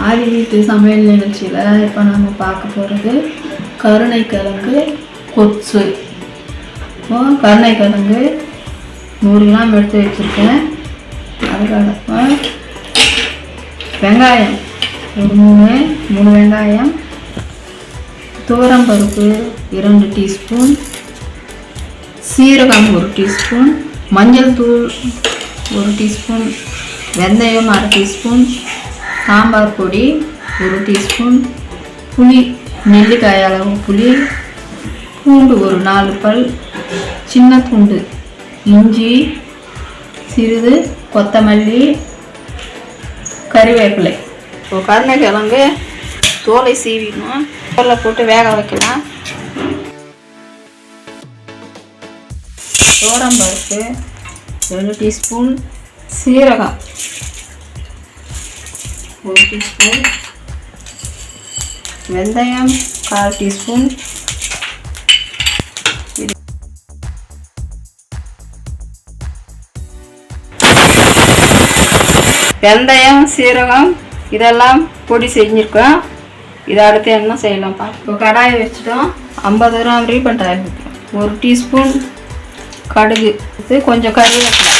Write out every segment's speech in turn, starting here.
ஆதி வீட்டு சமையல் நிகழ்ச்சியில் இப்போ நம்ம பார்க்க போகிறது கருணைக்கிழங்கு கொத்து. கருணைக்கிழங்கு 100 கிராம் எடுத்து வச்சுருக்கேன். அதுக்கப்புறமா வெங்காயம் ஒரு 3 வெங்காயம், துவரம்பருப்பு 2 டீஸ்பூன், சீரகம் 1 டீஸ்பூன், மஞ்சள் தூள் 1 டீஸ்பூன், வெந்தயம் 1/2 டீஸ்பூன், சாம்பார் பொடி 1 டீஸ்பூன், புளி நெல்லிக்காய் அளவு புளி, பூண்டு ஒரு 4 பல், சின்ன பூண்டு, இஞ்சி சிறிது, கொத்தமல்லி, கறிவேப்பிலை. இப்போ கருணைக்கிழங்கு தோலை சீவிடணும். தோலை போட்டு வேக வைக்கலாம். துவரம்பருப்பு 2 டீஸ்பூன், சீரகம் 1 டீஸ்பூன், வெந்தயம் 1/4 டீஸ்பூன், வெந்தயம் சீரகம் இதெல்லாம் பொடி செஞ்சுருக்கோம். இதை அடுத்து என்ன செய்யலாம்ப்பா. இப்போ கடாயை வச்சுட்டோம். 50 கிராம் ரீஃபைண்ட் ஆயில் ஊற்றுறோம். 1 டீஸ்பூன் கடுகு, இது கொஞ்சம் கறிவேப்பிலை,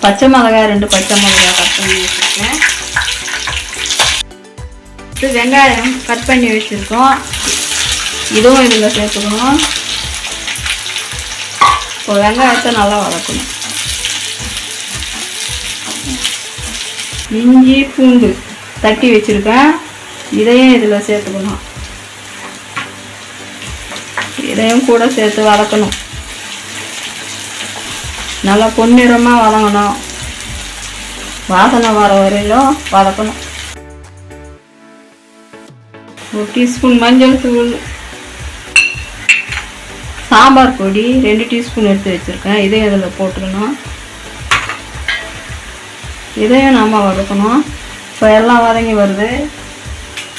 பச்சை மிளகாய் 2 பச்சை மிளகாய் கட் பண்ணி வச்சுருக்கேன். இது வெங்காயம் கட் பண்ணி வச்சுருக்கோம். இதுவும் இதில் சேர்த்துக்கணும். இப்போ வெங்காயத்தை நல்லா வதக்கணும். இஞ்சி பூண்டு தட்டி வச்சுருக்கேன். இதையும் இதில் சேர்த்துக்கணும். இதையும் கூட சேர்த்து வதக்கணும். நல்லா பொன்னிறமாக வதங்கணும். வாசனை வர வரையிலும் வதக்கணும். 1 டீஸ்பூன் மஞ்சள் தூள், சாம்பார் பொடி 2 டீஸ்பூன் எடுத்து வச்சுருக்கேன். இதையும் இதில் போட்டுக்கணும். இதையும் நம்ம வதக்கணும். இப்போ எல்லாம் வதங்கி வருது.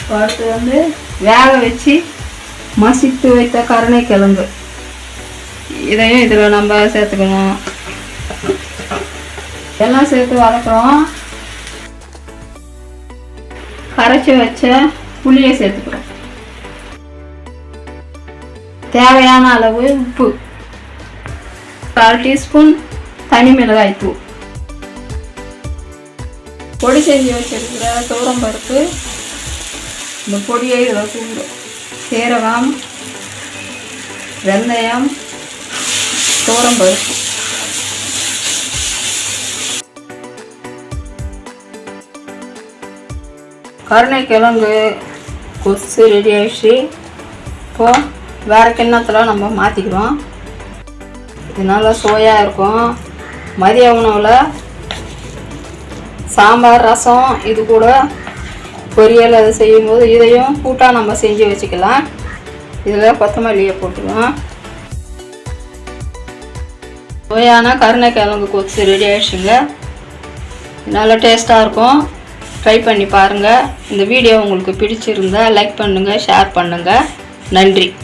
இப்போ அடுத்து வேக வச்சு மசித்து வைத்த கருணைக்கிழங்கு இதையும் இதில் நம்ம சேர்த்துக்கணும். எல்லாம் சேர்த்து வதக்குறோம். கரைச்சி வச்ச புளியை சேர்த்துக்கிறோம். தேவையான அளவு உப்பு, 1/4 டீஸ்பூன் தனி மிளகாய் தூள், பொடி செஞ்சு வச்சிருக்கிற துவரம்பருப்பு இந்த பொடியை இதில் தூண்டும். சீரகம், வெந்தயம், துவரம்பருப்பு. கருணைக்கிழங்கு கொத்து ரெடி ஆகிடுச்சு. இப்போது வேறு கிண்ணத்தில் நம்ம மாற்றிக்கிறோம். இது நல்லா சுவையாக இருக்கும். மதிய உணவில் சாம்பார், ரசம், இது கூட பொரியல் அது செய்யும்போது இதையும் கூட்டாக நம்ம செஞ்சு வச்சுக்கலாம். இதில் கொத்தமல்லியை போட்டுக்கலாம். சுவையான கருணைக்கிழங்கு கொத்து ரெடி ஆகிடுச்சுங்க. நல்லா டேஸ்ட்டாக இருக்கும். ட்ரை பண்ணி பாருங்கள். இந்த வீடியோ உங்களுக்கு பிடிச்சிருந்தா லைக் பண்ணுங்கள், ஷேர் பண்ணுங்கள். நன்றி.